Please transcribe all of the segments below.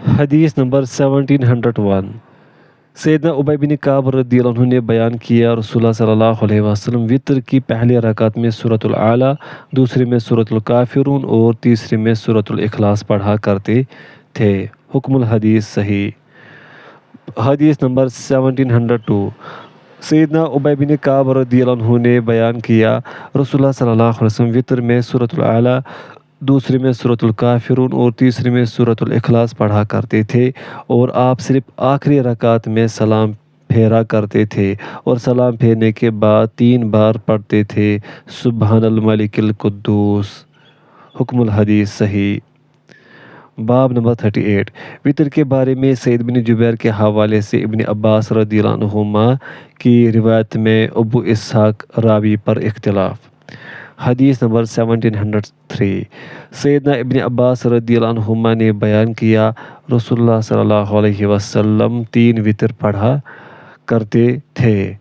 حدیث نمبر 1701 سیدنا ابی بن کعب رضی اللہ عنہ نے بیان کیا رسول اللہ صلی اللہ علیہ وسلم وطر کی پہلی رکعت میں سورۃ الاعلیٰ، دوسری میں سورۃ الکافرون اور تیسری میں سورۃ الاخلاص پڑھا کرتے تھے۔ حکم الحدیث صحیح۔ حدیث نمبر 1702 سیدنا ابی بن کعب رضی اللہ عنہ نے بیان کیا رسول اللہ صلی اللہ علیہ وسلم وطر میں سورۃ الاعلیٰ، دوسری میں سورۃ الکافرون اور تیسری میں سورۃ الاخلاص پڑھا کرتے تھے، اور آپ صرف آخری رکعت میں سلام پھیرا کرتے تھے، اور سلام پھیرنے کے بعد 3 بار پڑھتے تھے سبحان الملک القدوس۔ حکم الحدیث صحیح۔ باب نمبر 38 وطر کے بارے میں سعید بن جبیر کے حوالے سے ابن عباس رضی اللہ عنہما کی روایت میں ابو اسحاق راوی پر اختلاف۔ حدیث نمبر 1703 سیدنا ابن عباس رضی اللہ عنہما نے بیان کیا رسول اللہ صلی اللہ علیہ وسلم 3 وطر پڑھا کرتے تھے،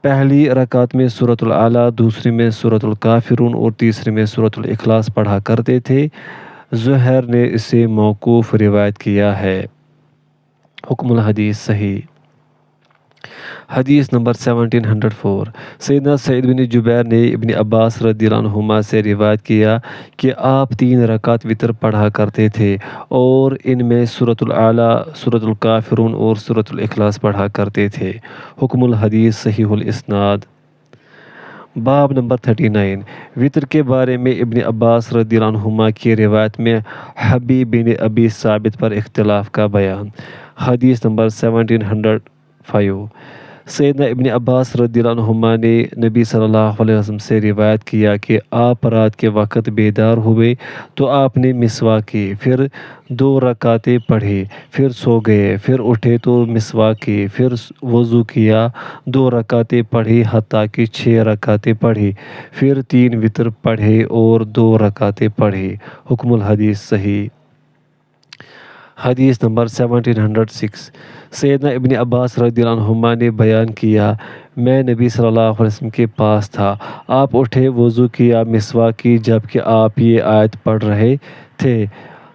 پہلی رکعت میں سورۃ الاعلیٰ، دوسری میں سورۃ الکافرون اور تیسری میں سورۃ الاخلاص پڑھا کرتے تھے۔ زہیر نے اسے موقوف روایت کیا ہے۔ حکم الحدیث صحیح۔ حدیث نمبر 1704 سیدنا سعید بن جبیر نے ابن عباس رضی اللہ عنہما سے روایت کیا کہ آپ 3 رکعت وطر پڑھا کرتے تھے، اور ان میں سورۃ الاعلیٰ، سورۃ الکافرون اور سورۃ الاخلاص پڑھا کرتے تھے۔ حکم الحدیث صحیح الاسناد۔ باب نمبر 39 وطر کے بارے میں ابن عباس رضی اللہ عنہما کی روایت میں حبیب بن ابی ثابت پر اختلاف کا بیان۔ حدیث نمبر 1705 سیدنا ابن عباس رضی اللہ عنہما نے نبی صلی اللہ علیہ وسلم سے روایت کیا کہ آپ رات کے وقت بیدار ہوئے تو آپ نے مسواک کی، پھر 2 رکعتیں پڑھی، پھر سو گئے، پھر اٹھے تو مسواک کی، پھر وضو کیا، 2 رکعتیں پڑھی حتیٰ کہ 6 رکعتیں پڑھی، پھر 3 وطر پڑھے اور 2 رکعتیں پڑھی۔ حکم الحدیث صحیح۔ حدیث نمبر 1706 سیدنا ابن عباس رضی اللہ عنہما نے بیان کیا میں نبی صلی اللہ علیہ وسلم کے پاس تھا، آپ اٹھے، وضو کیا، مسواک کی، جبکہ آپ یہ آیت پڑھ رہے تھے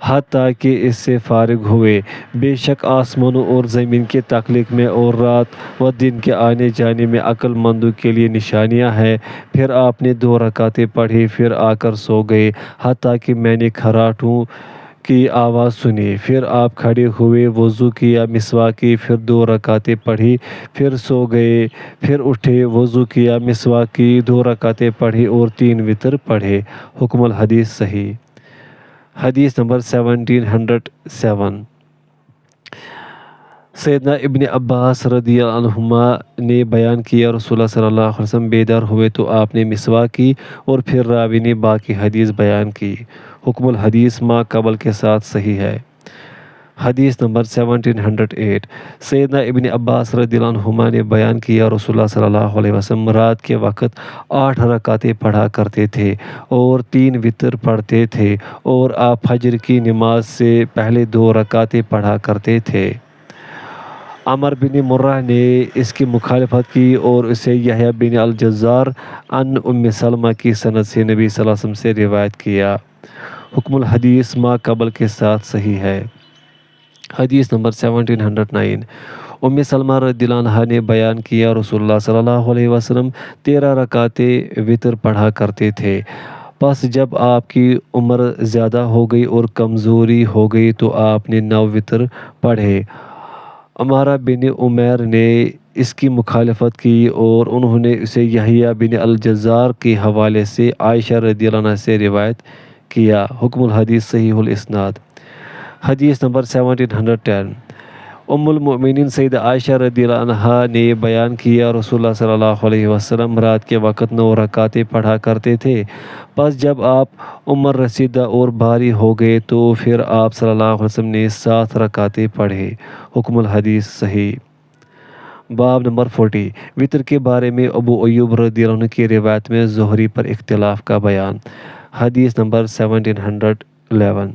حتیٰ کہ اس سے فارغ ہوئے، بے شک آسمانوں اور زمین کی تخلیق میں اور رات و دن کے آنے جانے میں عقل مندوں کے لیے نشانیاں ہیں۔ پھر آپ نے 2 رکعتیں پڑھی، پھر آ کر سو گئے حتیٰ کہ میں نے کھراٹوں کی آواز سنی، پھر آپ کھڑے ہوئے، وضو کیا، مسواک کی، پھر 2 رکعتیں پڑھی، پھر سو گئے، پھر اٹھے، وضو کیا، مسواک کی، 2 رکعتیں پڑھی اور 3 وطر پڑھے۔ حکم الحدیث صحیح۔ حدیث نمبر 1707 سیدنا ابن عباس رضی اللہ عنہما نے بیان کیا رسول اللہ صلی اللہ علیہ وسلم بیدار ہوئے تو آپ نے مسواک کی، اور پھر راوی نے باقی حدیث بیان کی۔ حکم الحدیث ما قبل کے ساتھ صحیح ہے۔ حدیث نمبر 1708 سیدنا ابن عباس رضی اللہ عنہما نے بیان کیا رسول اللہ صلی اللہ علیہ وسلم رات کے وقت 8 رکعتیں پڑھا کرتے تھے اور 3 وطر پڑھتے تھے، اور آپ فجر کی نماز سے پہلے 2 رکعتیں پڑھا کرتے تھے۔ عمر بن مرہ نے اس کی مخالفت کی اور اسے یحییٰ بن الجزار عن ام سلمہ کی سند سے نبی صلی اللہ علیہ وسلم سے روایت کیا۔ حکم الحدیث ما قبل کے ساتھ صحیح ہے۔ حدیث نمبر 1709 ام سلمہ رضی اللہ عنہا نے بیان کیا رسول اللہ صلی اللہ علیہ وسلم 13 رکعتیں وطر پڑھا کرتے تھے، پس جب آپ کی عمر زیادہ ہو گئی اور کمزوری ہو گئی تو آپ نے 9 وطر پڑھے۔ عمارہ بن عمیر نے اس کی مخالفت کی اور انہوں نے اسے یحییٰ بن الجزار کے حوالے سے عائشہ رضی اللہ عنہا سے روایت کیا۔ حکم الحدیث صحیح الاسناد۔ حدیث نمبر 1710 ام المؤمنین سیدہ عائشہ رضی اللہ عنہا نے بیان کیا رسول اللہ صلی اللہ علیہ وسلم رات کے وقت 9 رکعتیں پڑھا کرتے تھے، پس جب آپ عمر رسیدہ اور بھاری ہو گئے تو پھر آپ صلی اللہ علیہ وسلم نے 7 رکعتیں پڑھے۔ حکم الحدیث صحیح۔ باب نمبر 40 وطر کے بارے میں ابو ایوب رضی اللہ عنہ کی روایت میں زہری پر اختلاف کا بیان۔ حدیث نمبر 1711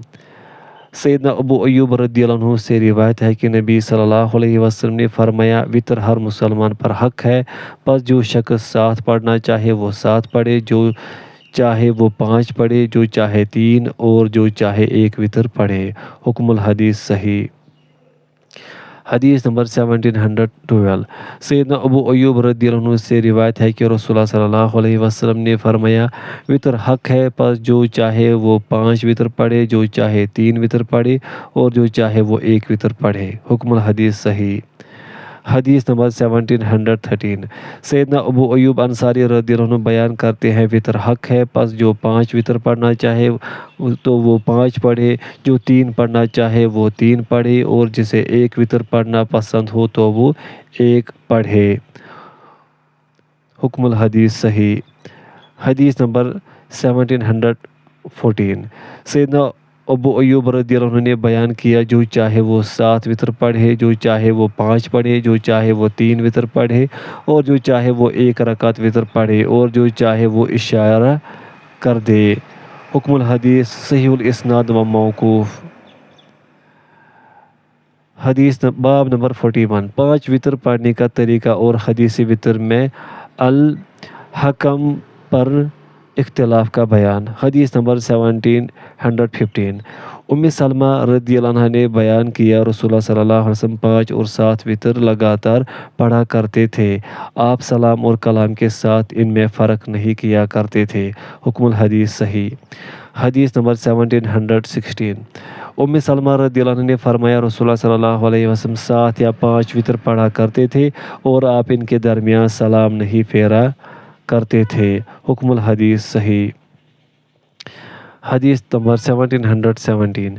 سیدنا ابو ایوب رضی اللہ عنہ سے روایت ہے کہ نبی صلی اللہ علیہ وسلم نے فرمایا وطر ہر مسلمان پر حق ہے، پس جو شخص 7 پڑھنا چاہے وہ 7 پڑھے، جو چاہے وہ 5 پڑھے، جو چاہے 3 اور جو چاہے 1 وطر پڑھے۔ حکم الحدیث صحیح۔ حدیث نمبر 1712 سیدنا ابو ایوب رضی اللہ عنہ سے روایت ہے کہ رسول اللہ صلی اللہ علیہ وسلم نے فرمایا وطر حق ہے، پس جو چاہے وہ 5 وطر پڑھے، جو چاہے 3 وطر پڑھے اور جو چاہے وہ 1 وطر پڑھے۔ حکم الحدیث صحیح۔ حدیث نمبر 1713 سیدنا ابو ایوب انصاری رضی اللہ عنہ بیان کرتے ہیں وطر حق ہے، پس جو 5 وطر پڑھنا چاہے تو وہ 5 پڑھے، جو 3 پڑھنا چاہے وہ 3 پڑھے اور جسے 1 وطر پڑھنا پسند ہو تو وہ 1 پڑھے۔ حکم الحدیث صحیح۔ حدیث نمبر 1714 سیدنا ابو ایوب رضی اللہ عنہ نے بیان کیا جو چاہے وہ 7 وطر پڑھے، جو چاہے وہ 5 پڑھے، جو چاہے وہ 3 وطر پڑھے اور جو چاہے وہ 1 رکعت وطر پڑھے اور جو چاہے وہ اشارہ کر دے۔ حکم الحدیث صحیح الاسناد و موقوف۔ حدیث باب نمبر 41 5 وطر پڑھنے کا طریقہ اور حدیث وطر میں الحکم پر اختلاف کا بیان۔ حدیث نمبر 1715 سلمہ رضی اللہ عنہ نے بیان کیا رسول اللہ صلی اللہ علیہ وسلم 5 اور 7 وطر لگاتار پڑھا کرتے تھے، آپ سلام اور کلام کے ساتھ ان میں فرق نہیں کیا کرتے تھے۔ حکم الحدیث صحیح۔ حدیث نمبر 1716 سلمہ رضی اللہ عنہ نے فرمایا رسول اللہ صلی اللہ علیہ وسلم 7 یا 5 وطر پڑھا کرتے تھے اور آپ ان کے درمیان سلام نہیں پھیرا کرتے تھے۔ حکم الحدیث صحیح۔ حدیث نمبر 1717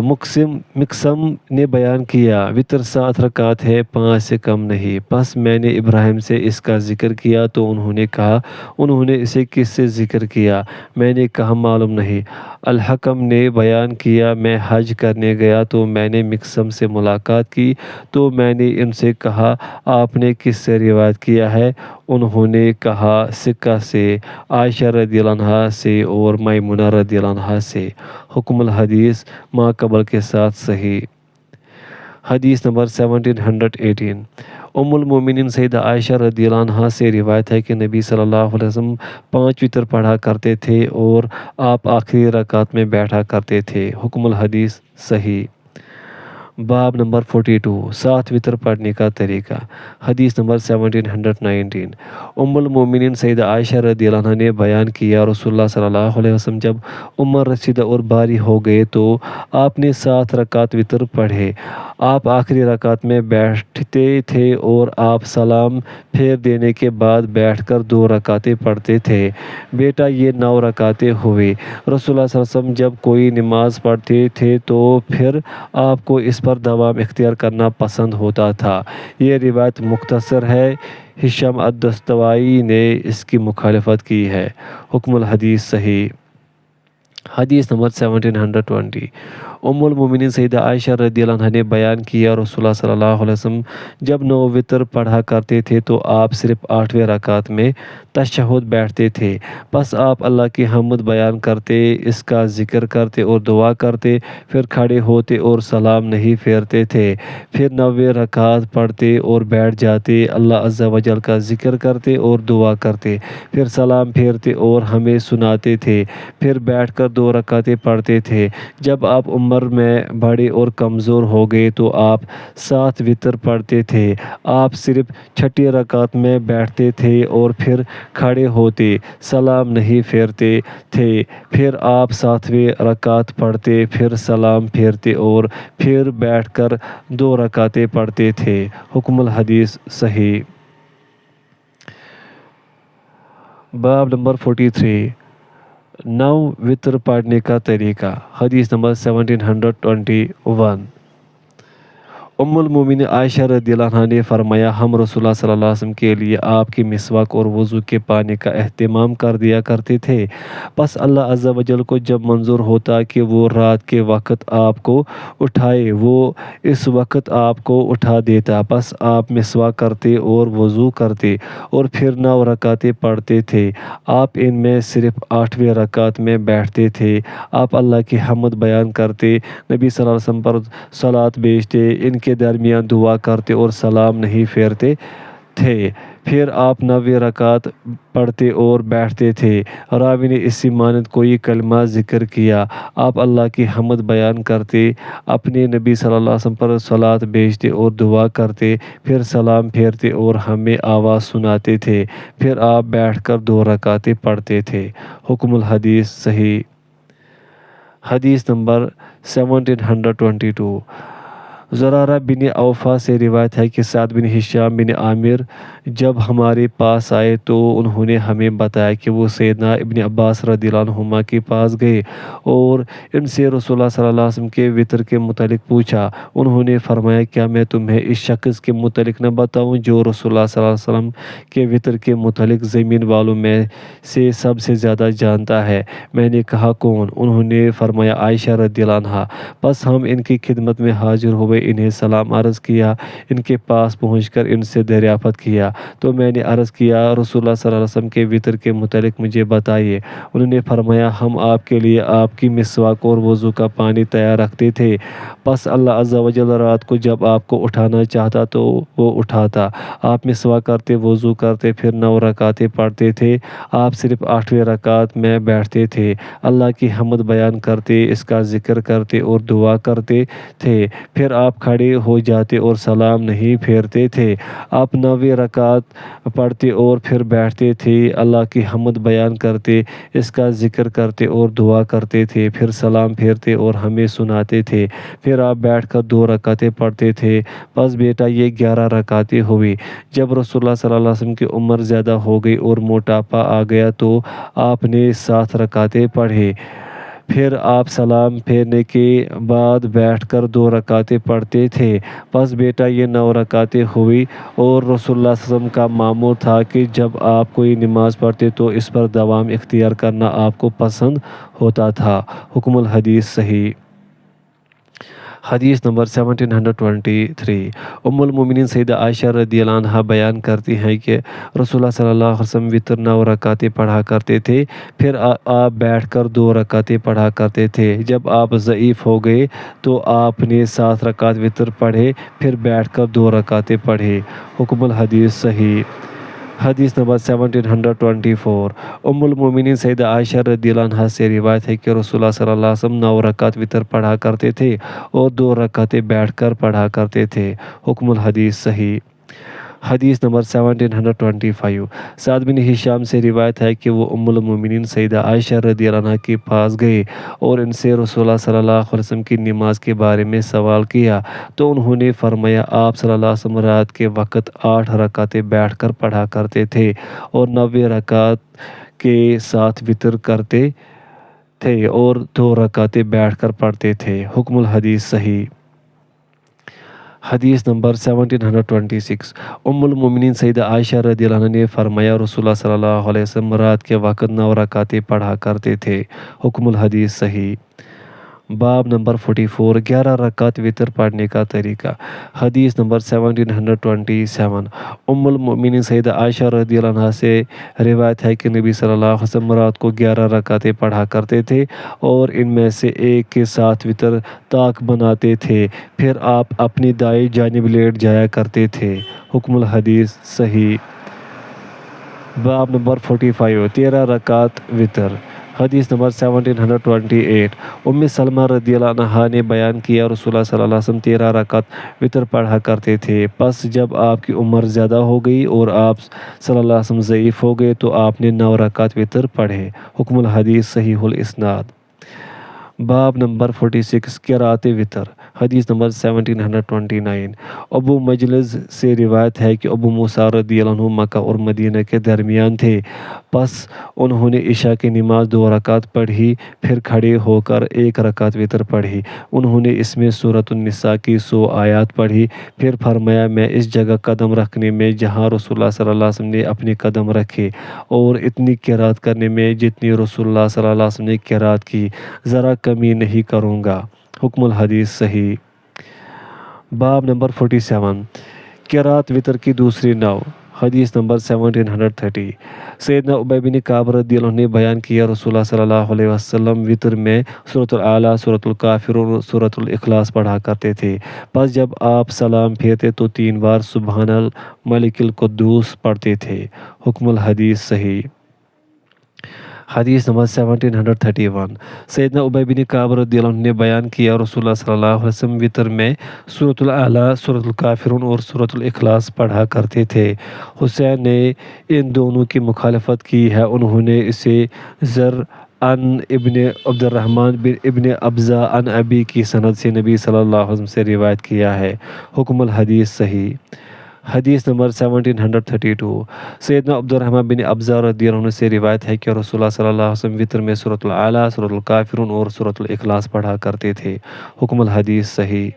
مقسم نے بیان کیا وطر 7 رکعت ہے، 5 سے کم نہیں۔ پس میں نے ابراہیم سے اس کا ذکر کیا تو انہوں نے کہا انہوں نے اسے کس سے ذکر کیا؟ میں نے کہا معلوم نہیں۔ الحکم نے بیان کیا میں حج کرنے گیا تو میں نے مقسم سے ملاقات کی تو میں نے ان سے کہا آپ نے کس سے روایت کیا ہے؟ انہوں نے کہا سکہ سے، عائشہ رضی اللہ عنہا سے اور میمونہ رضی اللہ عنہا سے۔ حکم الحدیث ما قبل کے ساتھ صحیح۔ حدیث نمبر 1718 المومنین سیدہ عائشہ رضی اللہ عنہا سے روایت ہے کہ نبی صلی اللہ علیہ وسلم 5 وطر پڑھا کرتے تھے اور آپ آخری رکعت میں بیٹھا کرتے تھے۔ حکم الحدیث صحیح۔ باب نمبر 42 7 وطر پڑھنے کا طریقہ۔ حدیث نمبر 1719 المومنین سیدہ عائشہ رضی اللہ عنہا نے بیان کیا رسول اللہ صلی اللہ علیہ وسلم جب عمر رسیدہ اور باری ہو گئے تو آپ نے 7 رکعت وطر پڑھے، آپ آخری رکعت میں بیٹھتے تھے اور آپ سلام پھیر دینے کے بعد بیٹھ کر 2 رکعتیں پڑھتے تھے۔ بیٹا یہ 9 رکعتیں ہوئی۔ رسول اللہ صلی اللہ علیہ وسلم جب کوئی نماز پڑھتے تھے تو پھر آپ کو اس پر دوام اختیار کرنا پسند ہوتا تھا۔ یہ روایت مختصر ہے، ہشام الدستوائی نے اس کی مخالفت کی ہے۔ حکم الحدیث صحیح۔ حدیث نمبر 1720 المومنین سیدہ عائشہ رضی اللہ عنہا نے بیان کیا رسول اللہ صلی اللہ علیہ وسلم جب 9 وطر پڑھا کرتے تھے تو آپ صرف 8ویں رکعت میں تشہد بیٹھتے تھے، پس آپ اللہ کی حمد بیان کرتے، اس کا ذکر کرتے اور دعا کرتے، پھر کھڑے ہوتے اور سلام نہیں پھیرتے تھے، پھر 9ویں رکعت پڑھتے اور بیٹھ جاتے، اللہ عز و جل کا ذکر کرتے اور دعا کرتے، پھر سلام پھیرتے اور ہمیں سناتے تھے، پھر بیٹھ کر 2 رکعتیں پڑھتے تھے۔ جب آپ عمر میں بڑے اور کمزور ہو گئے تو آپ 7 وطر پڑھتے تھے، آپ صرف 6ٹی رکعت میں بیٹھتے تھے اور پھر کھڑے ہوتے، سلام نہیں پھیرتے تھے، پھر آپ 7ویں رکعت پڑھتے، پھر سلام پھیرتے اور پھر بیٹھ کر 2 رکعتیں پڑھتے تھے۔ حکم الحدیث صحیح۔ باب نمبر 43 9 وطر پڑھنے کا طریقہ۔ حدیث نمبر 1721 المومنین عائشہ رضی اللہ عنہا نے فرمایا ہم رسول اللہ صلی اللہ علیہ وسلم کے لیے آپ کی مسواک اور وضو کے پانی کا اہتمام کر دیا کرتے تھے، پس اللہ عز و جل کو جب منظور ہوتا کہ وہ رات کے وقت آپ کو اٹھائے وہ اس وقت آپ کو اٹھا دیتا، پس آپ مسواک کرتے اور وضو کرتے اور پھر 9 رکعتیں پڑھتے تھے، آپ ان میں صرف 8ویں رکعت میں بیٹھتے تھے، آپ اللہ کی حمد بیان کرتے، نبی صلی اللہ علیہ وسلم پر صلوات بھیجتے، ان کے درمیان دعا کرتے اور سلام نہیں پھیرتے تھے، پھر آپ 90 رکعت پڑھتے اور بیٹھتے تھے۔ راوی نے اسی مانند کوئی کلمہ ذکر کیا۔ آپ اللہ کی حمد بیان کرتے، اپنے نبی صلی اللہ علیہ وسلم پر صلوات بھیجتے اور دعا کرتے، پھر سلام پھیرتے اور ہمیں آواز سناتے تھے، پھر آپ بیٹھ کر 2 رکعتیں پڑھتے تھے۔ حکم الحدیث صحیح۔ حدیث نمبر 1722۔ زرارہ بن اوفا سے روایت ہے کہ سعد بن ہشام بن عامر جب ہمارے پاس آئے تو انہوں نے ہمیں بتایا کہ وہ سیدنا ابن عباس رضی اللہ عنہما کے پاس گئے اور ان سے رسول اللہ صلی اللہ علیہ وسلم کے وطر کے متعلق پوچھا۔ انہوں نے فرمایا، کیا میں تمہیں اس شخص کے متعلق نہ بتاؤں جو رسول اللہ صلی اللہ علیہ وسلم کے وطر کے متعلق زمین والوں میں سے سب سے زیادہ جانتا ہے؟ میں نے کہا، کون؟ انہوں نے فرمایا، عائشہ رضی اللہ عنہا۔ بس ہم ان کی خدمت میں حاضر ہوئے، انہیں سلام عرض کیا، ان کے پاس پہنچ کر ان سے دریافت کیا تو میں نے عرض کیا، رسول اللہ صلی اللہ علیہ وسلم کے وطر کے متعلق مجھے بتائیے۔ انہوں نے فرمایا، ہم آپ کے لیے آپ کی مسواک اور وضو کا پانی تیار رکھتے تھے، پس اللہ عز و جل رات کو جب آپ کو اٹھانا چاہتا تو وہ اٹھاتا، آپ مسواک کرتے، وضو کرتے، پھر 9 رکعتیں پڑھتے تھے، آپ صرف 8ویں رکعت میں بیٹھتے تھے، اللہ کی حمد بیان کرتے، اس کا ذکر کرتے اور دعا کرتے تھے، پھر آپ کھڑے ہو جاتے اور سلام نہیں پھیرتے تھے، آپ 9ویں رکعت پڑھتے اور پھر بیٹھتے تھے، اللہ کی حمد بیان کرتے، اس کا ذکر کرتے اور دعا کرتے تھے، پھر سلام پھیرتے اور ہمیں سناتے تھے، پھر آپ بیٹھ کر 2 رکعتیں پڑھتے تھے۔ بس بیٹا یہ 11 رکعتیں ہوئی۔ جب رسول اللہ صلی اللہ علیہ وسلم کی عمر زیادہ ہو گئی اور موٹاپا آ گیا تو آپ نے 7 رکعتیں پڑھی، پھر آپ سلام پھیرنے کے بعد بیٹھ کر 2 رکعتیں پڑھتے تھے۔ بس بیٹا یہ 9 رکعتیں ہوئی، اور رسول اللہ صلی اللہ علیہ وسلم کا معمول تھا کہ جب آپ کوئی نماز پڑھتے تو اس پر دوام اختیار کرنا آپ کو پسند ہوتا تھا۔ حکم الحدیث صحیح۔ حدیث نمبر 1723۔ ام المومنین سیدہ عائشہ رضی اللہ عنہا بیان کرتی ہیں کہ رسول اللہ صلی اللہ علیہ وسلم وطر 9 رکعتیں پڑھا کرتے تھے، پھر آپ بیٹھ کر 2 رکعتیں پڑھا کرتے تھے۔ جب آپ ضعیف ہو گئے تو آپ نے 7 رکعت وطر پڑھے، پھر بیٹھ کر 2 رکعتیں پڑھی۔ حکم الحدیث صحیح۔ حدیث نمبر 1724۔ ام المومنین سیدہ عائشہ رضی اللہ عنہا سے روایت ہے کہ رسول اللہ صلی اللہ علیہ وسلم 9 رکعت وطر پڑھا کرتے تھے اور 2 رکعتیں بیٹھ کر پڑھا کرتے تھے۔ حکم الحدیث صحیح۔ حدیث نمبر 1725۔ سعد بن ہشام سے روایت ہے کہ وہ ام المومنین سیدہ عائشہ رضی اللہ عنہا کے پاس گئے اور ان سے رسول اللہ صلی اللہ علیہ وسلم کی نماز کے بارے میں سوال کیا تو انہوں نے فرمایا، آپ صلی اللہ علیہ وسلم رات کے وقت 8 رکعتیں بیٹھ کر پڑھا کرتے تھے اور 9ویں رکعت کے ساتھ وطر کرتے تھے اور 2 رکعتیں بیٹھ کر پڑھتے تھے۔ حکم الحدیث صحیح۔ حدیث نمبر 1726۔ ام المومنین سیدہ عائشہ رضی اللہ عنہا نے فرمایا، رسول اللہ صلی اللہ علیہ وسلم رات کے وقت 9 رکعتیں پڑھا کرتے تھے۔ حکم الحدیث صحیح۔ باب نمبر 44۔ 11 رکعت وطر پڑھنے کا طریقہ۔ حدیث نمبر 1727۔ ام المومنین سیدہ عائشہ رضی اللہ عنہا سے روایت ہے کہ نبی صلی اللہ علیہ وسلم رات کو 11 رکعتیں پڑھا کرتے تھے اور ان میں سے ایک کے ساتھ وطر طاق بناتے تھے، پھر آپ اپنی دائیں جانب لیٹ جایا کرتے تھے۔ حکم الحدیث صحیح۔ باب نمبر 45۔ 13 رکعت وطر۔ حدیث نمبر 1728۔ ام سلمہ رضی اللہ عنہا نے بیان کیا، رسول اللہ صلی اللہ علیہ وسلم 13 رکعت وطر پڑھا کرتے تھے، پس جب آپ کی عمر زیادہ ہو گئی اور آپ صلی اللہ علیہ وسلم ضعیف ہو گئے تو آپ نے 9 رکعت وطر پڑھے۔ حکم الحدیث صحیح الاسناد۔ باب نمبر 46۔ قرأت وطر۔ حدیث نمبر 1729۔ ابو مجلس سے روایت ہے کہ ابو موسیٰ رضی اللہ عنہ مکہ اور مدینہ کے درمیان تھے، پس انہوں نے عشاء کی نماز 2 رکعت پڑھی، پھر کھڑے ہو کر 1 رکعت وطر پڑھی، انہوں نے اس میں سورۃ النساء کی 100 آیات پڑھی، پھر فرمایا، میں اس جگہ قدم رکھنے میں جہاں رسول اللہ صلی اللہ علیہ وسلم نے اپنے قدم رکھے اور اتنی قرأت کرنے میں جتنی رسول اللہ صلی اللہ علیہ وسلم نے قرأت کی ذرا کمی نہیں کروں گا۔ حکم الحدیث صحیح۔ باب نمبر 47۔ قرأت وطر کی دوسری نوع۔ حدیث نمبر 1730 سیدنا ابی بن کعب رضی اللہ عنہ نے بیان کیا رسول اللہ صلی اللہ علیہ وسلم وطر میں سورۃ الاعلیٰ، سورۃ الکافرون اور سورۃ الاخلاص پڑھا کرتے تھے۔ پس جب آپ سلام پھیرتے تو 3 بار سبحان الملک القدوس پڑھتے تھے۔ حکم الحدیث صحیح۔ حدیث نمبر 1731 سیدنا ابی بن کعب رضی اللہ عنہ نے بیان کیا رسول اللہ صلی اللہ علیہ وسلم وطر میں سورۃ الاعلیٰ، سورۃ الکافرون اور سورۃ الاخلاص پڑھا کرتے تھے۔ حسین نے ان دونوں کی مخالفت کی ہے۔ انہوں نے اسے زر عن ابن عبد الرحمن بن ابن ابزہ عن ابی کی سند سے نبی صلی اللہ علیہ وسلم سے روایت کیا ہے۔ حکم الحدیث صحیح۔ حدیث نمبر 1732 سیدنا عبد الرحمن بن ابزہ رضی اللہ عنہ سے روایت ہے کہ رسول اللہ صلی اللہ علیہ وسلم وطر میں سورۃ الاعلیٰ، سورۃ الکافرون اور سورۃ الاخلاص پڑھا کرتے تھے۔ حکم الحدیث صحیح۔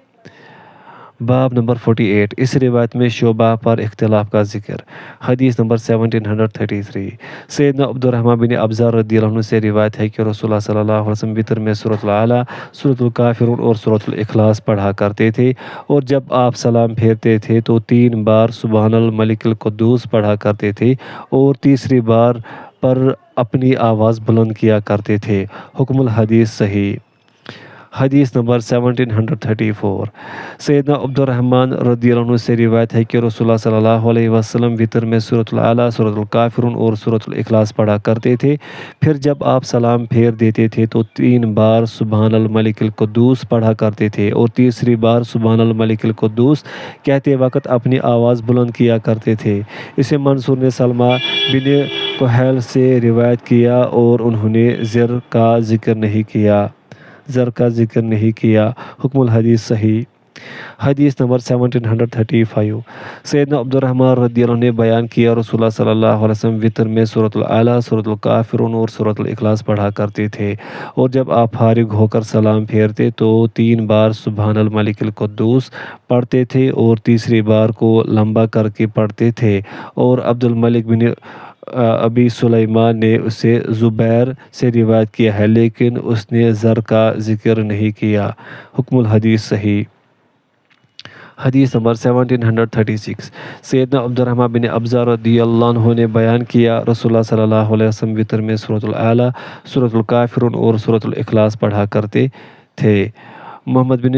باب نمبر 48 اس روایت میں شعبہ پر اختلاف کا ذکر۔ حدیث نمبر 1733 سیدنا عبد الرحمن بن ابزہ رضی اللہ عنہ سے روایت ہے کہ رسول اللہ صلی اللہ علیہ وسلم وطر میں سورۃ الاعلیٰ، سورۃ الکافرون اور سورۃ الاخلاص پڑھا کرتے تھے، اور جب آپ سلام پھیرتے تھے تو 3 بار سبحان الملک القدوس پڑھا کرتے تھے، اور تیسری بار پر اپنی آواز بلند کیا کرتے تھے۔ حکم الحدیث صحیح۔ حدیث نمبر 1734 سیدنا عبد الرحمن رضی اللہ عنہ سے روایت ہے کہ رسول اللہ صلی اللہ علیہ وسلم وطر میں سورۃ الاعلیٰ، سورۃ الکافرون اور سورۃ الاخلاص پڑھا کرتے تھے، پھر جب آپ سلام پھیر دیتے تھے تو 3 بار سبحان الملک القدوس پڑھا کرتے تھے، اور تیسری بار سبحان الملک القدوس کہتے وقت اپنی آواز بلند کیا کرتے تھے۔ اسے منصور نے سلمہ بن کہیل سے روایت کیا اور انہوں نے زر کا ذکر نہیں کیا۔ حکم الحدیث صحیح۔ حدیث نمبر 1735 سیدنا عبد الرحمن رضی اللہ عنہ نے بیان کیا رسول اللہ صلی اللہ علیہ وسلم وطر میں سورۃ الاعلیٰ، سورۃ الکافرون اور سورۃ الاخلاص پڑھا کرتے تھے، اور جب آپ فارغ ہو کر سلام پھیرتے تو 3 بار سبحان الملک القدوس پڑھتے تھے، اور تیسری بار کو لمبا کر کے پڑھتے تھے۔ اور عبد الملک بن ابی سلیمان نے اسے زبیر سے روایت کیا ہے، لیکن اس نے زر کا ذکر نہیں کیا۔ حکم الحدیث صحیح۔ حدیث نمبر 1736 سیدنا عبد الرحمن بن ابزہ رضی اللہ عنہ نے بیان کیا رسول اللہ صلی اللہ علیہ وسلم وطر میں سورۃ الاعلیٰ، سورۃ الکافرون اور سورۃ الاخلاص پڑھا کرتے تھے۔ محمد بن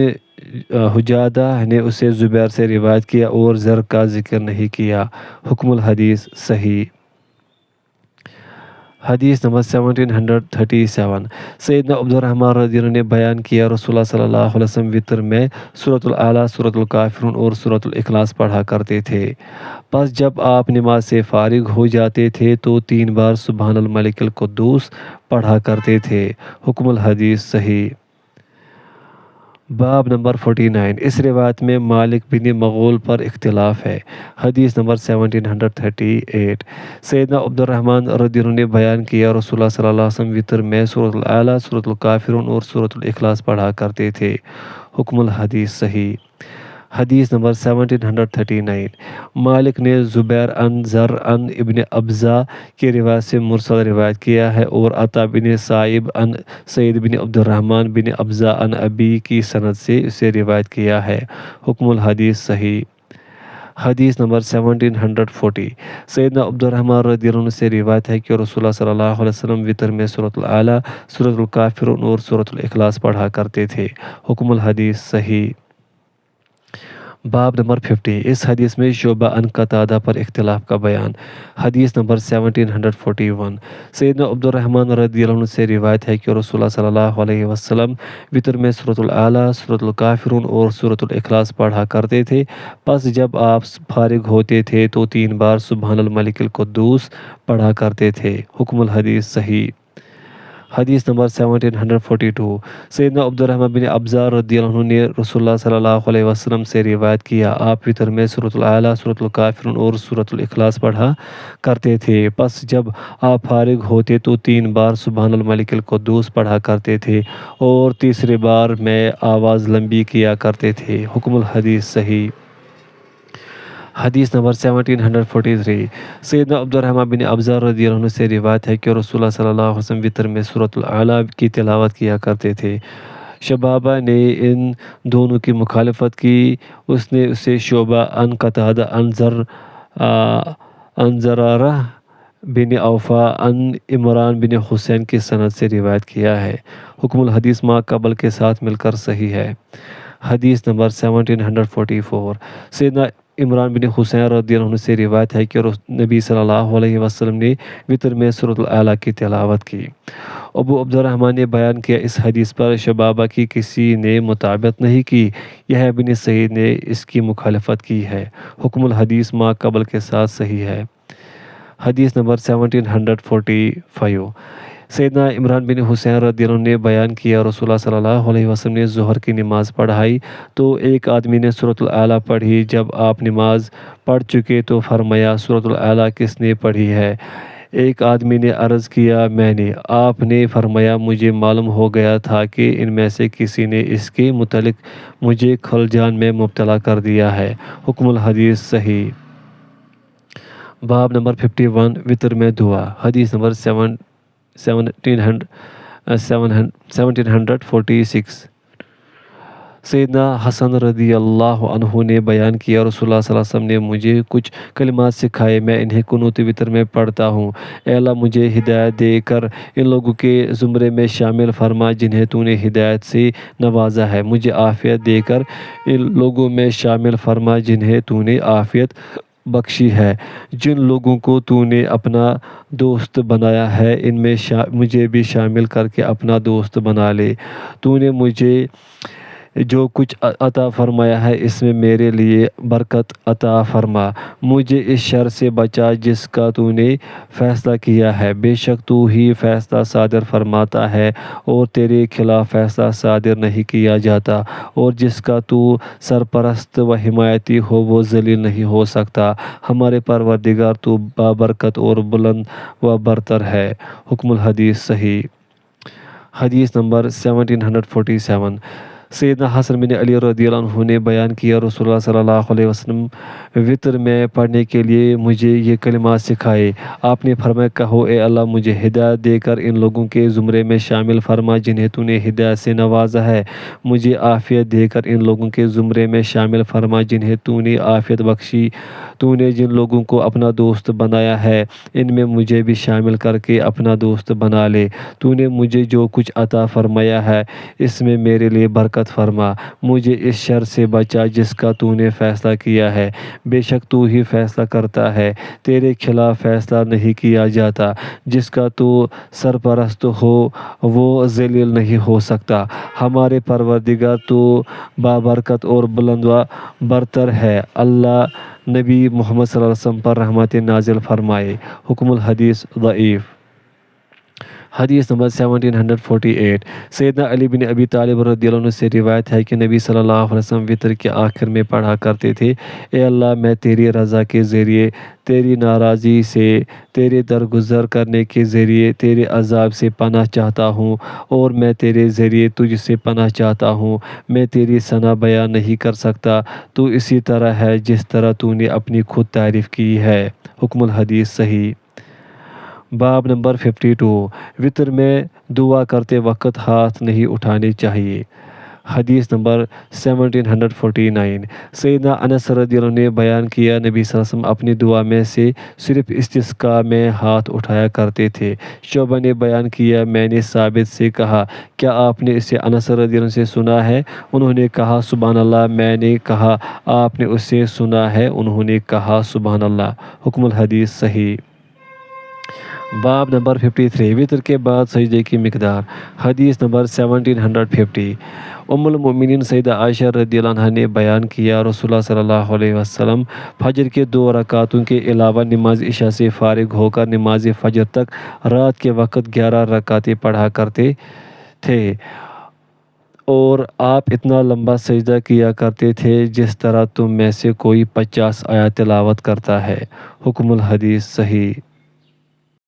حجادہ نے اسے زبیر سے روایت کیا اور زر کا ذکر نہیں کیا۔ حکم الحدیث صحیح۔ حدیث نمبر 1737 سیدنا عبد الرحمن رضی اللہ عنہ نے بیان کیا رسول اللہ صلی اللہ علیہ وسلم وطر میں سورۃ الاعلیٰ، سورۃ الکافرون اور سورۃ الاخلاص پڑھا کرتے تھے، پس جب آپ نماز سے فارغ ہو جاتے تھے تو 3 بار سبحان الملک القدوس پڑھا کرتے تھے۔ حکم الحدیث صحیح۔ باب نمبر 49 اس روایت میں مالک بن مغول پر اختلاف ہے۔ حدیث نمبر 1738 سیدنا عبد الرحمن رضی اللہ عنہ نے بیان کیا رسول اللہ صلی اللہ علیہ وسلم وطر میں سورۃ الاعلیٰ، سورۃ الکافرون اور سورۃ الاخلاص پڑھا کرتے تھے۔ حکم الحدیث صحیح۔ حدیث نمبر 1739 مالک نے زبیر عن زر عن ابن ابزہ کی روایت سے مرسل روایت کیا ہے، اور عطا بن سائب عن سعید بن عبد الرحمن بن ابزہ عن ابی کی سند سے اسے روایت کیا ہے۔ حکم الحدیث صحیح۔ حدیث نمبر 1740 سیدنا عبد الرحمن رضی اللہ عنہ سے روایت ہے کہ رسول اللہ صلی اللہ علیہ وسلم وطر میں سورۃ الاعلیٰ، سورۃ الکافرون اور سورۃ الاخلاص پڑھا کرتے تھے۔ حکم الحدیث صحیح۔ باب نمبر 50 اس حدیث میں شعبہ عن قتادہ پر اختلاف کا بیان۔ حدیث نمبر 1741 سیدنا عبد الرحمن رضی اللہ عنہ سے روایت ہے کہ رسول اللہ صلی اللہ علیہ وسلم وطر میں سورۃ الاعلیٰ، سورۃ الکافرون اور سورۃ الاخلاص پڑھا کرتے تھے، پس جب آپ فارغ ہوتے تھے تو 3 بار سبحان الملک القدوس پڑھا کرتے تھے۔ حکم الحدیث صحیح۔ حدیث نمبر 1742 سیدنا عبد الرحمن بن ابزہ رضی اللہ عنہ نے رسول اللہ صلی اللہ علیہ وسلم سے روایت کیا، آپ وطر میں سورۃ الاعلیٰ، سورۃ الکافرون اور سورۃ الاخلاص پڑھا کرتے تھے، پس جب آپ فارغ ہوتے تو 3 بار سبحان الملک القدوس پڑھا کرتے تھے، اور تیسری بار میں آواز لمبی کیا کرتے تھے۔ حکم الحدیث صحیح۔ حدیث نمبر 1743 سیدنا عبد الرحمن بن ابزہ رضی اللہ عنہ سے روایت ہے کہ رسول اللہ صلی اللہ علیہ وسلم وطر میں سورۃ الاعلیٰ کی تلاوت کیا کرتے تھے۔ شبابہ نے ان دونوں کی مخالفت کی، اس نے اسے شعبہ عن قتادہ عن زر ان زرارہ بن اوفا ان عمران بن حسین کی سند سے روایت کیا ہے۔ حکم الحدیث ما قبل کے ساتھ مل کر صحیح ہے۔ حدیث نمبر 1744 سیدنا عمران بن حسین رضی اللہ عنہ سے روایت ہے کہ نبی صلی اللہ علیہ وسلم نے وطر میں سورۃ الاعلیٰ کی تلاوت کی۔ ابو عبد الرحمن نے بیان کیا اس حدیث پر شبابہ کی کسی نے مطابقت نہیں کی، یحییٰ بن سعید نے اس کی مخالفت کی ہے۔ حکم الحدیث ما قبل کے ساتھ صحیح ہے۔ حدیث نمبر 1745 سیدنا عمران بن حسین رضی اللہ عنہ نے بیان کیا رسول اللہ صلی اللہ علیہ وسلم نے ظہر کی نماز پڑھائی تو ایک آدمی نے سورۃ الاعلیٰ پڑھی۔ جب آپ نماز پڑھ چکے تو فرمایا سورۃ الاعلیٰ کس نے پڑھی ہے؟ ایک آدمی نے عرض کیا میں نے۔ آپ نے فرمایا مجھے معلوم ہو گیا تھا کہ ان میں سے کسی نے اس کے متعلق مجھے خلجان میں مبتلا کر دیا ہے۔ حکم الحدیث صحیح۔ باب نمبر 51 وطر میں دعا۔ حدیث نمبر 1746 سیدنا حسن رضی اللہ عنہ نے بیان کیا رسول اللہ صلی اللہ علیہ وسلم نے مجھے کچھ کلمات سکھائے، میں انہیں قنوت وطر میں پڑھتا ہوں۔ اے اللہ مجھے ہدایت دے کر ان لوگوں کے زمرے میں شامل فرما جنہیں تو نے ہدایت سے نوازا ہے، مجھے عافیت دے کر ان لوگوں میں شامل فرما جنہیں تو نے عافیت بخشی ہے، جن لوگوں کو تو نے اپنا دوست بنایا ہے ان میں مجھے بھی شامل کر کے اپنا دوست بنا لے۔ تو نے مجھے جو کچھ عطا فرمایا ہے اس میں میرے لیے برکت عطا فرما، مجھے اس شر سے بچا جس کا تو نے فیصلہ کیا ہے، بے شک تو ہی فیصلہ صادر فرماتا ہے اور تیرے خلاف فیصلہ صادر نہیں کیا جاتا، اور جس کا تو سرپرست و حمایتی ہو وہ ذلیل نہیں ہو سکتا۔ ہمارے پروردگار تو بابرکت اور بلند و برتر ہے۔ حکم الحدیث صحیح۔ حدیث نمبر 1747 سیدنا حسن بن علی رضی اللہ عنہ نے بیان کیا رسول اللہ صلی اللہ علیہ وسلم وطر میں پڑھنے کے لیے مجھے یہ کلمات سکھائے۔ آپ نے فرمایا کہو اے اللہ مجھے ہدایت دے کر ان لوگوں کے زمرے میں شامل فرما جنہیں تو نے ہدایت سے نوازا ہے، مجھے عافیت دے کر ان لوگوں کے زمرے میں شامل فرما جنہیں تو نے عافیت بخشی، تو نے جن لوگوں کو اپنا دوست بنایا ہے ان میں مجھے بھی شامل کر کے اپنا دوست بنا لے۔ تو نے مجھے جو کچھ عطا فرمایا ہے اس میں میرے لیے برکت فرما، مجھے اس شر سے بچا جس کا تو نے فیصلہ کیا ہے، بے شک تو ہی فیصلہ کرتا ہے، تیرے خلاف فیصلہ نہیں کیا جاتا، جس کا تو سرپرست ہو وہ ذلیل نہیں ہو سکتا۔ ہمارے پروردگار تو بابرکت اور بلند و برتر ہے۔ اللہ نبی محمد صلی اللہ علیہ وسلم پر رحمت نازل فرمائے۔ حکم الحدیث ضعیف۔ حدیث نمبر 1748 سیدنا علی بن ابی طالب رضی اللہ عنہ سے روایت ہے کہ نبی صلی اللہ علیہ وسلم وطر کے آخر میں پڑھا کرتے تھے، اے اللہ میں تیری رضا کے ذریعے تیری ناراضی سے، تیرے درگزر کرنے کے ذریعے تیرے عذاب سے پناہ چاہتا ہوں، اور میں تیرے ذریعے تجھ سے پناہ چاہتا ہوں۔ میں تیری ثنا بیان نہیں کر سکتا، تو اسی طرح ہے جس طرح تو نے اپنی خود تعریف کی ہے۔ حکم الحدیث صحیح۔ باب نمبر 52 وطر میں دعا کرتے وقت ہاتھ نہیں اٹھانے چاہیے۔ حدیث نمبر 1749 سیدنا انس رضی اللہ عنہ نے بیان کیا نبی صلی اللہ علیہ وسلم اپنی دعا میں سے صرف استسقاء میں ہاتھ اٹھایا کرتے تھے۔ شعبہ نے بیان کیا میں نے ثابت سے کہا کیا آپ نے اسے انس رضی اللہ عنہ سے سنا ہے؟ انہوں نے کہا سبحان اللہ۔ میں نے کہا آپ نے اس سے سنا ہے؟ انہوں نے کہا سبحان اللہ۔ حکم الحدیث صحیح۔ باب نمبر 53 وطر کے بعد سجدے کی مقدار۔ حدیث نمبر 1750 ام المؤمنین سیدہ عائشہ رضی اللہ عنہا نے بیان کیا رسول اللہ صلی اللہ علیہ وسلم فجر کے 2 رکعتوں کے علاوہ نماز عشاء سے فارغ ہو کر نماز فجر تک رات کے وقت 11 رکعتیں پڑھا کرتے تھے، اور آپ اتنا لمبا سجدہ کیا کرتے تھے جس طرح تم میں سے کوئی 50 آیات تلاوت کرتا ہے۔ حکم الحدیث صحیح۔